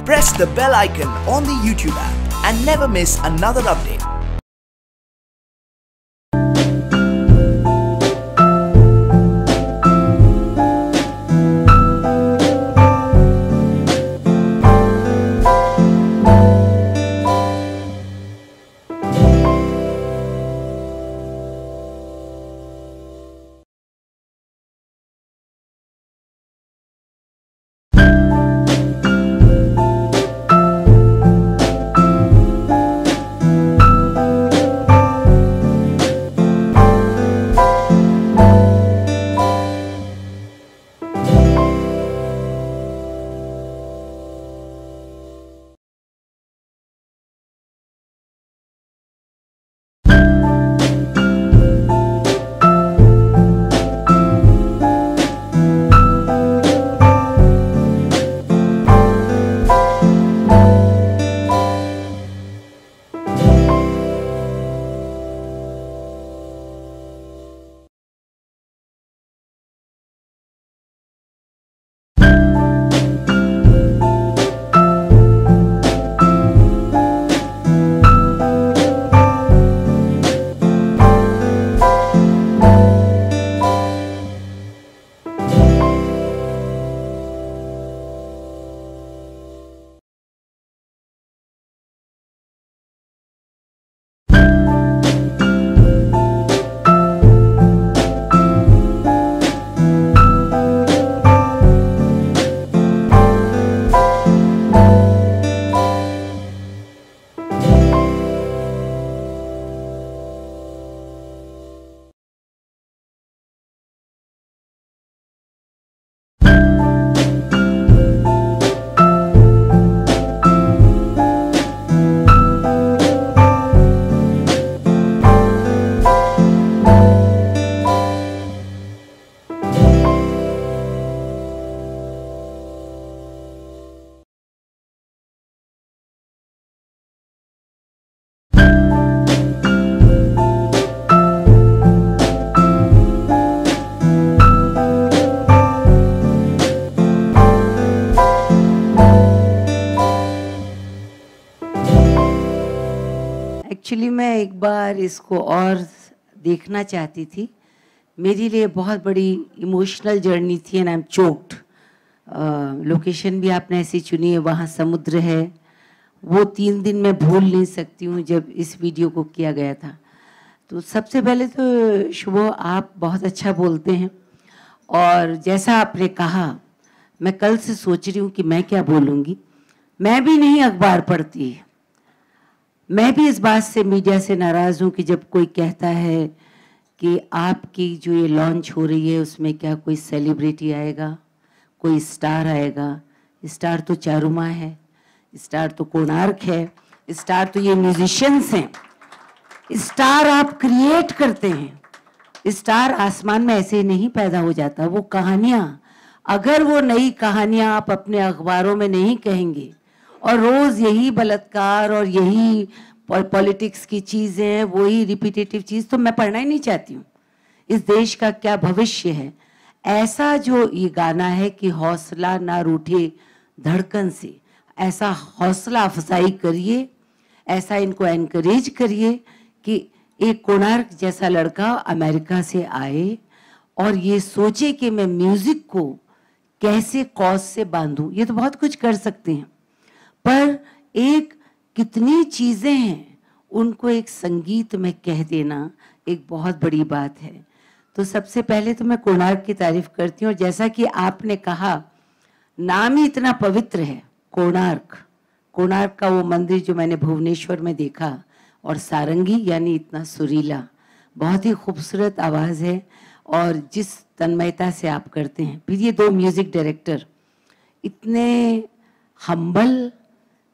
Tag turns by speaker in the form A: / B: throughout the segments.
A: Press the bell icon on the YouTube app and never miss another update.
B: Actually मैं एक बार इसको और देखना चाहती थी। मेरे लिए बहुत बड़ी इमोशनल जर्नी थी and I am choked. Location भी आपने ऐसी चुनी है, वहाँ समुद्र है। वो 3 दिन मैं भूल नहीं सकती हूँ जब इस वीडियो को किया गया था। तो सबसे पहले तो शुभ, आप बहुत अच्छा बोलते हैं और जैसा आपने कहा, मैं कल से सोच रही हूँ कि मैं क्या बोलूँगी। मैं भी नहीं अखबार पढ़ती, मैं भी इस बात से मीडिया से नाराज़ हूँ कि जब कोई कहता है कि आपकी जो ये लॉन्च हो रही है उसमें क्या कोई सेलिब्रिटी आएगा, कोई स्टार आएगा। स्टार तो चारुमा है, स्टार तो कोणार्क है, स्टार तो ये म्यूजिशियंस हैं। स्टार आप क्रिएट करते हैं। स्टार आसमान में ऐसे ही नहीं पैदा हो जाता। वो कहानियाँ, अगर वो नई कहानियाँ आप अपने अखबारों में नहीं कहेंगे और रोज़ यही बलात्कार और यही पॉलिटिक्स की चीज़ें, वही रिपीटेटिव चीज़, तो मैं पढ़ना ही नहीं चाहती हूँ। इस देश का क्या भविष्य है। ऐसा जो ये गाना है कि हौसला ना रूठे धड़कन से, ऐसा हौसला अफजाई करिए, ऐसा इनको एनकरेज करिए कि एक कोणार्क जैसा लड़का अमेरिका से आए और ये सोचे कि मैं म्यूज़िक को कैसे कॉज से बांधूं। ये तो बहुत कुछ कर सकते हैं, पर एक कितनी चीज़ें हैं उनको एक संगीत में कह देना एक बहुत बड़ी बात है। तो सबसे पहले तो मैं कोणार्क की तारीफ करती हूँ। और जैसा कि आपने कहा, नाम ही इतना पवित्र है, कोणार्क। कोणार्क का वो मंदिर जो मैंने भुवनेश्वर में देखा, और सारंगी यानी इतना सुरीला, बहुत ही खूबसूरत आवाज़ है और जिस तन्मयता से आप करते हैं। फिर ये 2 म्यूज़िक डायरेक्टर इतने हम्बल,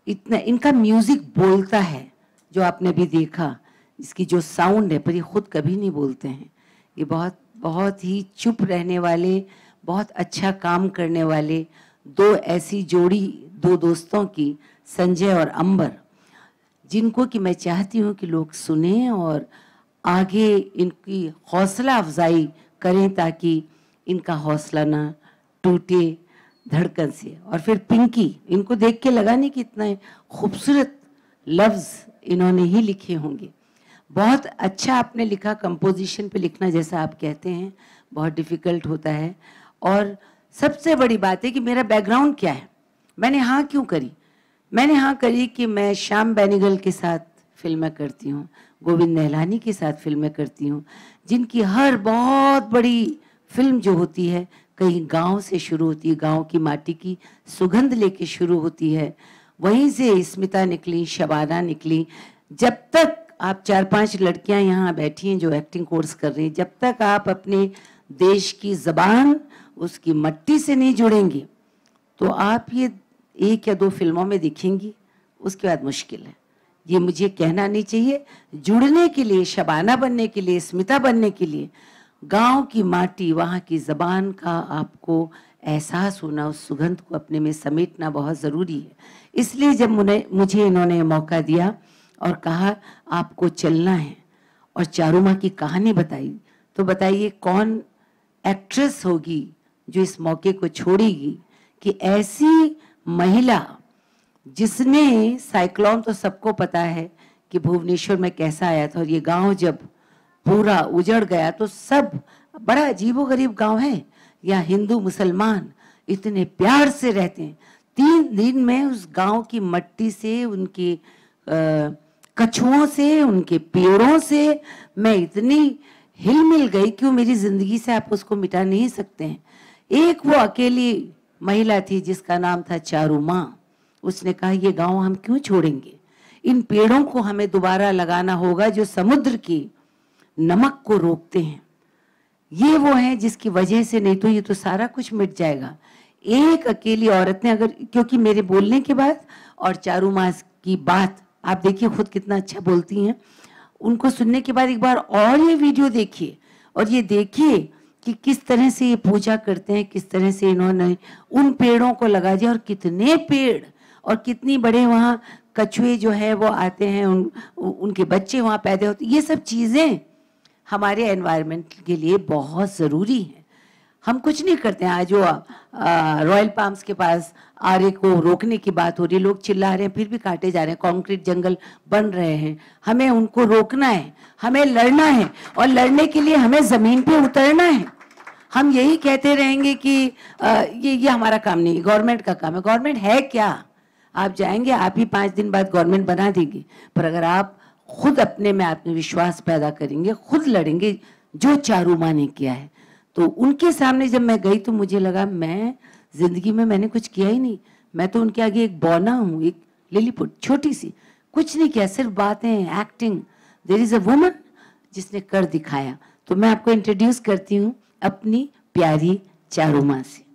B: इतना इनका म्यूज़िक बोलता है, जो आपने भी देखा, इसकी जो साउंड है, पर ये खुद कभी नहीं बोलते हैं। ये बहुत बहुत ही चुप रहने वाले, बहुत अच्छा काम करने वाले 2 ऐसी जोड़ी, 2 दोस्तों की, संजय और अंबर, जिनको कि मैं चाहती हूँ कि लोग सुनें और आगे इनकी हौसला अफजाई करें ताकि इनका हौसला ना टूटे। धड़कन से, और फिर पिंकी, इनको देख के लगा नहीं कि इतना खूबसूरत लफ्ज़ इन्होंने ही लिखे होंगे। बहुत अच्छा आपने लिखा, कंपोजिशन पे लिखना जैसा आप कहते हैं बहुत डिफ़िकल्ट होता है। और सबसे बड़ी बात है कि मेरा बैकग्राउंड क्या है, मैंने हाँ क्यों करी। मैंने हाँ करी कि मैं श्याम बेनेगल के साथ फिल्में करती हूँ, गोविंद निहलानी के साथ फिल्में करती हूँ, जिनकी हर बहुत बड़ी फिल्म जो होती है कहीं गांव से शुरू होती है, गांव की माटी की सुगंध लेके शुरू होती है। वहीं से स्मिता निकली, शबाना निकली। जब तक आप 4-5 लड़कियां यहाँ बैठी हैं जो एक्टिंग कोर्स कर रही हैं, जब तक आप अपने देश की ज़बान, उसकी मट्टी से नहीं जुड़ेंगी तो आप ये 1 या 2 फिल्मों में दिखेंगी, उसके बाद मुश्किल है। ये मुझे कहना नहीं चाहिए। जुड़ने के लिए, शबाना बनने के लिए, स्मिता बनने के लिए गांव की माटी, वहाँ की ज़बान का आपको एहसास होना, उस सुगंध को अपने में समेटना बहुत ज़रूरी है। इसलिए जब मुझे इन्होंने मौका दिया और कहा आपको चलना है और चारू माँ की कहानी बताई, तो बताइए कौन एक्ट्रेस होगी जो इस मौके को छोड़ेगी कि ऐसी महिला जिसने साइक्लोन, तो सबको पता है कि भुवनेश्वर में कैसा आया था, और ये गांव जब पूरा उजड़ गया तो सब, बड़ा अजीबोगरीब गांव है, यहाँ हिंदू मुसलमान इतने प्यार से रहते हैं। 3 दिन में उस गांव की मट्टी से, उनकी कछुओं से, उनके पेड़ों से मैं इतनी हिल मिल गई कि वो मेरी जिंदगी से आप उसको मिटा नहीं सकते हैं। एक वो अकेली महिला थी जिसका नाम था चारू माँ। उसने कहा ये गांव हम क्यों छोड़ेंगे, इन पेड़ों को हमें दोबारा लगाना होगा जो समुद्र की नमक को रोकते हैं। ये वो हैं जिसकी वजह से, नहीं तो ये तो सारा कुछ मिट जाएगा। एक अकेली औरत ने अगर, क्योंकि मेरे बोलने के बाद और चारू माँ की बात आप देखिए खुद कितना अच्छा बोलती हैं, उनको सुनने के बाद एक बार और ये वीडियो देखिए और ये देखिए कि किस तरह से ये पूजा करते हैं, किस तरह से इन्होंने उन पेड़ों को लगा दिया, और कितने पेड़ और कितनी बड़े वहाँ कछुए जो है वो आते हैं, उनके बच्चे वहाँ पैदा होते। ये सब चीज़ें हमारे एनवायरनमेंट के लिए बहुत ज़रूरी हैं। हम कुछ नहीं करते हैं। आज वो रॉयल पाम्स के पास आरे को रोकने की बात हो रही है, लोग चिल्ला रहे हैं, फिर भी काटे जा रहे हैं, कंक्रीट जंगल बन रहे हैं। हमें उनको रोकना है, हमें लड़ना है, और लड़ने के लिए हमें ज़मीन पे उतरना है। हम यही कहते रहेंगे कि ये हमारा काम नहीं, गवर्नमेंट का काम है। गवर्नमेंट है क्या? आप जाएंगे, आप ही 5 दिन बाद गवर्नमेंट बना देंगे, पर अगर आप खुद अपने में आत्मविश्वास पैदा करेंगे, खुद लड़ेंगे, जो चारू माँ ने किया है। तो उनके सामने जब मैं गई तो मुझे लगा मैं जिंदगी में मैंने कुछ किया ही नहीं, मैं तो उनके आगे एक बौना हूँ, एक लिलीपुट छोटी सी, कुछ नहीं किया, सिर्फ बातें, acting. There is a woman जिसने कर दिखाया। तो मैं आपको इंट्रोड्यूस करती हूँ अपनी प्यारी चारू माँ से।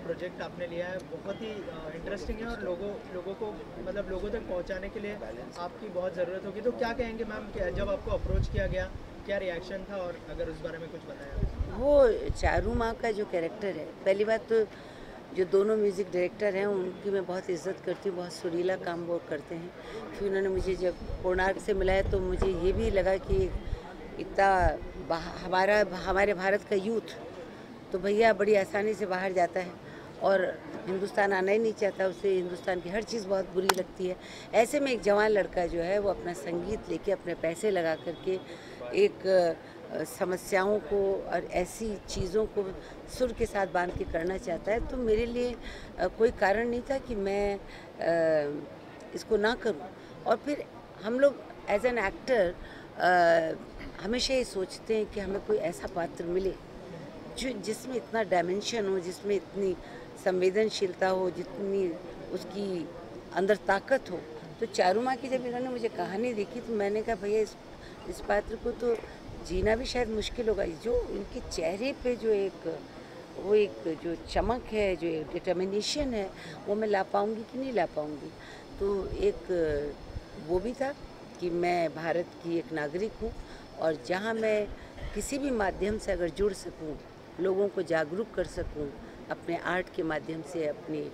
C: प्रोजेक्ट आपने लिया है बहुत ही इंटरेस्टिंग है और लोगों को मतलब लोगों तक पहुंचाने के लिए आपकी बहुत ज़रूरत होगी। तो क्या कहेंगे मैम कि जब आपको अप्रोच किया गया क्या रिएक्शन था, और अगर उस बारे में कुछ बताया।
B: वो चारू माँ का जो कैरेक्टर है, पहली बात तो जो दोनों म्यूज़िक डायरेक्टर हैं उनकी मैं बहुत इज्जत करती हूँ, बहुत सुरीला काम वो करते हैं। फिर उन्होंने मुझे जब कोणार्क से मिलाया तो मुझे ये भी लगा कि इतना हमारे भारत का यूथ तो भैया बड़ी आसानी से बाहर जाता है और हिंदुस्तान आना ही नहीं चाहता, उसे हिंदुस्तान की हर चीज़ बहुत बुरी लगती है। ऐसे में एक जवान लड़का जो है वो अपना संगीत लेके, अपने पैसे लगा करके एक समस्याओं को और ऐसी चीज़ों को सुर के साथ बांध के करना चाहता है। तो मेरे लिए कोई कारण नहीं था कि मैं इसको ना करूं। और फिर हम लोग एज एन एक्टर हमेशा ये सोचते हैं कि हमें कोई ऐसा पात्र मिले जो जिसमें इतना डायमेंशन हो, जिसमें इतनी संवेदनशीलता हो, जितनी उसकी अंदर ताकत हो। तो चारू माँ की जब इन्होंने मुझे कहानी देखी तो मैंने कहा भैया इस पात्र को तो जीना भी शायद मुश्किल होगा। जो इनके चेहरे पे जो एक जो चमक है, जो एक डिटर्मिनेशन है, वो मैं ला पाऊँगी कि नहीं ला पाऊँगी। तो एक वो भी था कि मैं भारत की एक नागरिक हूँ और जहाँ मैं किसी भी माध्यम से अगर जुड़ सकूँ, लोगों को जागरूक कर सकूँ अपने आर्ट के माध्यम से, अपने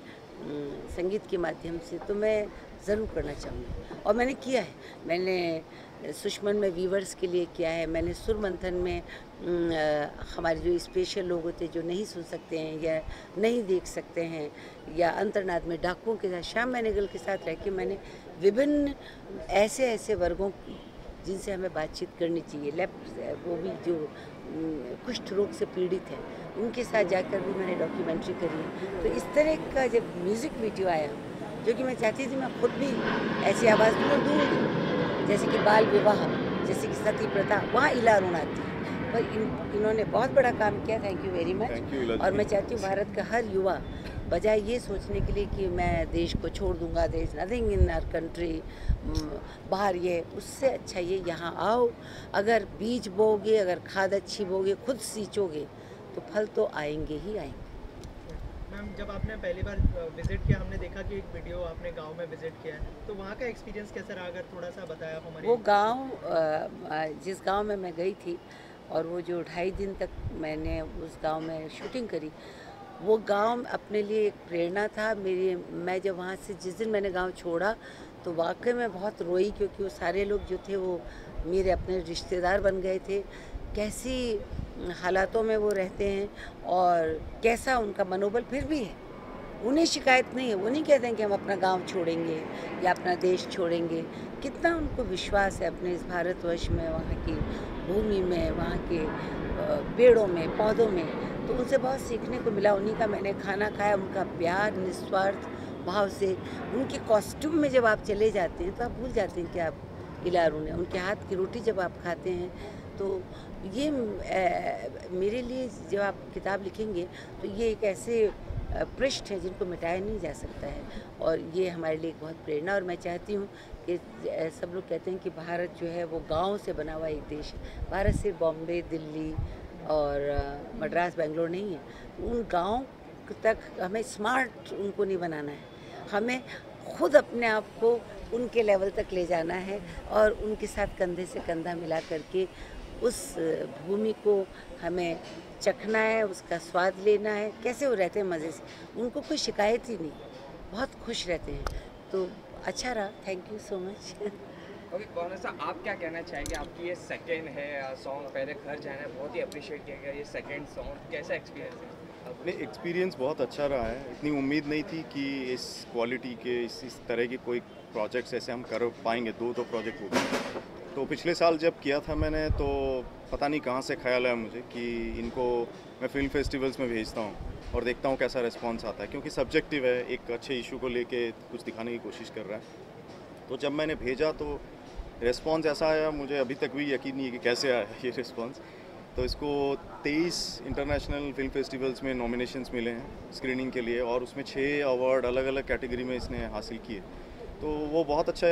B: संगीत के माध्यम से, तो मैं ज़रूर करना चाहूँगी और मैंने किया है। मैंने सुषमन में वीवर्स के लिए किया है, मैंने सुर मंथन में हमारे जो स्पेशल लोग होते हैं जो नहीं सुन सकते हैं या नहीं देख सकते हैं, या अंतर्नाद में डाकुओं के साथ, श्याम बेनेगल के साथ रह के मैंने विभिन्न ऐसे वर्गों की जिनसे हमें बातचीत करनी चाहिए, वो भी जो कुष्ठ रोग से पीड़ित हैं, उनके साथ जाकर भी मैंने डॉक्यूमेंट्री करी है। तो इस तरह का जब म्यूज़िक वीडियो आया, जो कि मैं चाहती थी मैं खुद भी ऐसी आवाज़ दूँगी, जैसे कि बाल विवाह, जैसे कि सती प्रथा, वहाँ इला अरुण आती है। पर इन्होंने बहुत बड़ा काम किया, थैंक यू वेरी मच। और मैं चाहती हूँ भारत का हर युवा, बजाय ये सोचने के लिए कि मैं देश को छोड़ दूंगा, there is nothing in our country, बाहर ये, उससे अच्छा ये यहाँ आओ, अगर बीज बोगे, अगर खाद अच्छी बोगे, खुद सींचोगे, तो फल तो आएंगे ही आएंगे।
C: मैम, जब आपने पहली बार विज़िट किया, हमने देखा कि एक वीडियो आपने गांव में विज़िट किया है, तो वहाँ का एक्सपीरियंस कैसा रहा, अगर थोड़ा सा बताया आप हमारे।
B: वो गांव, जिस गांव में मैं गई थी और वो जो 2.5 दिन तक मैंने उस गांव में शूटिंग करी, वो गांव अपने लिए एक प्रेरणा था मेरी। मैं जब वहाँ से जिस दिन मैंने गांव छोड़ा तो वाकई में बहुत रोई, क्योंकि वो सारे लोग जो थे वो मेरे अपने रिश्तेदार बन गए थे। कैसी हालातों में वो रहते हैं और कैसा उनका मनोबल फिर भी है, उन्हें शिकायत नहीं है, वो नहीं कहते हैं कि हम अपना गांव छोड़ेंगे या अपना देश छोड़ेंगे। कितना उनको विश्वास है अपने इस भारतवर्ष में, वहाँ की भूमि में, वहाँ के पेड़ों में, पौधों में। तो उनसे बहुत सीखने को मिला, उन्हीं का मैंने खाना खाया, उनका प्यार निस्वार्थ भाव से। उनके कॉस्ट्यूम में जब आप चले जाते हैं तो आप भूल जाते हैं कि आप इला अरुण हैं। उनके हाथ की रोटी जब आप खाते हैं तो ये मेरे लिए, जब आप किताब लिखेंगे तो ये एक ऐसे पृष्ठ है जिनको मिटाया नहीं जा सकता है, और ये हमारे लिए एक बहुत प्रेरणा। और मैं चाहती हूँ कि सब लोग कहते हैं कि भारत जो है वो गाँव से बना हुआ एक देश है। भारत सिर्फ बॉम्बे, दिल्ली और मद्रास, बेंगलोर नहीं है। उन गाँव तक हमें स्मार्ट उनको नहीं बनाना है, हमें खुद अपने आप को उनके लेवल तक ले जाना है और उनके साथ कंधे से कंधा मिला करके उस भूमि को हमें चखना है, उसका स्वाद लेना है। कैसे वो रहते हैं मज़े से, उनको कोई शिकायत ही नहीं, बहुत खुश रहते हैं। तो अच्छा रहा, thank you so much.
D: Okay, कौन सा आप क्या कहना चाहेंगे? आपकी ये सेकंड है सॉन्ग, पहले घर जाना है बहुत ही अप्रिशिएट किया गया, ये सेकंड सॉन्ग कैसा एक्सपीरियंस है?
E: नहीं, एक्सपीरियंस बहुत अच्छा रहा है। इतनी उम्मीद नहीं थी कि इस क्वालिटी के, इस तरह के कोई प्रोजेक्ट्स ऐसे हम कर पाएंगे। दो प्रोजेक्ट हो गए। तो पिछले साल जब किया था मैंने, तो पता नहीं कहाँ से ख्याल आया मुझे कि इनको मैं फिल्म फेस्टिवल्स में भेजता हूँ और देखता हूँ कैसा रिस्पांस आता है, क्योंकि सब्जेक्टिव है, एक अच्छे इशू को लेके कुछ दिखाने की कोशिश कर रहा है। तो जब मैंने भेजा तो रिस्पांस ऐसा आया, मुझे अभी तक भी यकीन नहीं है कि कैसे आया ये रिस्पांस। तो इसको 23 इंटरनेशनल फिल्म फेस्टिवल्स में नॉमिनेशंस मिले हैं स्क्रीनिंग के लिए, और उसमें 6 अवार्ड अलग अलग कैटेगरी में इसने हासिल किए। तो वो बहुत अच्छा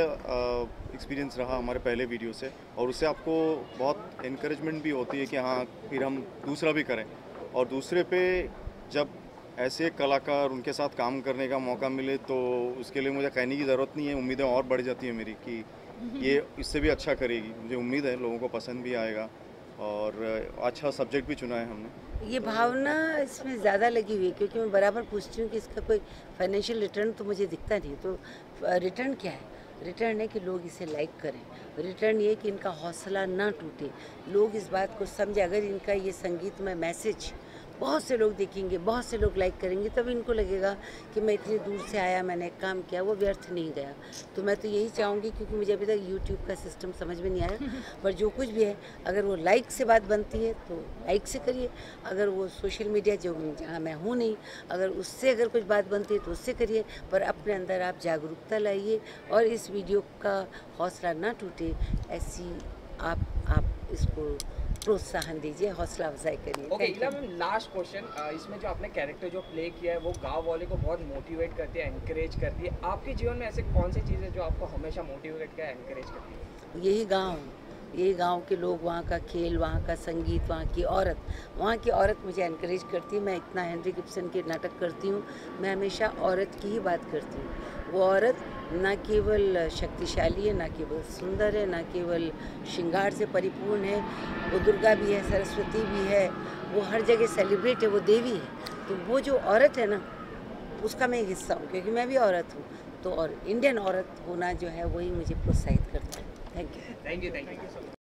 E: एक्सपीरियंस रहा हमारे पहले वीडियो से, और उससे आपको बहुत इनकरेजमेंट भी होती है कि हाँ फिर हम दूसरा भी करें। और दूसरे पे जब ऐसे कलाकार, उनके साथ काम करने का मौका मिले, तो उसके लिए मुझे कहने की ज़रूरत नहीं है, उम्मीदें और बढ़ जाती है मेरी कि ये इससे भी अच्छा करेगी। मुझे उम्मीद है लोगों को पसंद भी आएगा, और अच्छा सब्जेक्ट भी चुना है हमने।
B: ये भावना इसमें ज़्यादा लगी हुई है, क्योंकि मैं बराबर पूछती हूँ कि इसका कोई फाइनेंशियल रिटर्न तो मुझे दिखता नहीं। तो रिटर्न क्या है? रिटर्न है कि लोग इसे लाइक करें, रिटर्न ये कि इनका हौसला ना टूटे, लोग इस बात को समझे। अगर इनका ये संगीत में मैसेज बहुत से लोग देखेंगे, बहुत से लोग लाइक करेंगे, तब इनको लगेगा कि मैं इतनी दूर से आया, मैंने एक काम किया, वो व्यर्थ नहीं गया। तो मैं तो यही चाहूँगी, क्योंकि मुझे अभी तक यूट्यूब का सिस्टम समझ में नहीं आया, पर जो कुछ भी है, अगर वो लाइक से बात बनती है तो लाइक से करिए, अगर वो सोशल मीडिया जहाँ मैं हूँ नहीं, अगर उससे अगर कुछ बात बनती है तो उससे करिए, पर अपने अंदर आप जागरूकता लाइए और इस वीडियो का हौसला ना टूटे, ऐसी आप इसको प्रोत्साहन दीजिए, हौसला अफजाई करिए।
D: ओके, इला मैम, लास्ट क्वेश्चन, इसमें जो आपने कैरेक्टर जो प्ले किया है वो गांव वाले को बहुत मोटिवेट करती है, एनकरेज करती है। आपके जीवन में ऐसे कौन सी चीज़ है जो आपको हमेशा मोटिवेट करती है, एनकरेज करती है?
B: यही गांव, ये गांव के लोग, वहाँ का खेल, वहाँ का संगीत, वहाँ की औरत मुझे एनकरेज करती है। मैं इतना हेनरी गिब्सन के नाटक करती हूँ, मैं हमेशा औरत की ही बात करती हूँ। वो औरत न केवल शक्तिशाली है, न केवल सुंदर है, न केवल श्रृंगार से परिपूर्ण है, वो दुर्गा भी है, सरस्वती भी है, वो हर जगह सेलिब्रेट है, वो देवी है। तो वो जो औरत है ना, उसका मैं एक हिस्सा हूँ, क्योंकि मैं भी औरत हूँ। तो और इंडियन औरत होना जो है वही मुझे प्रोत्साहित करता है। Thank you.
D: Thank you.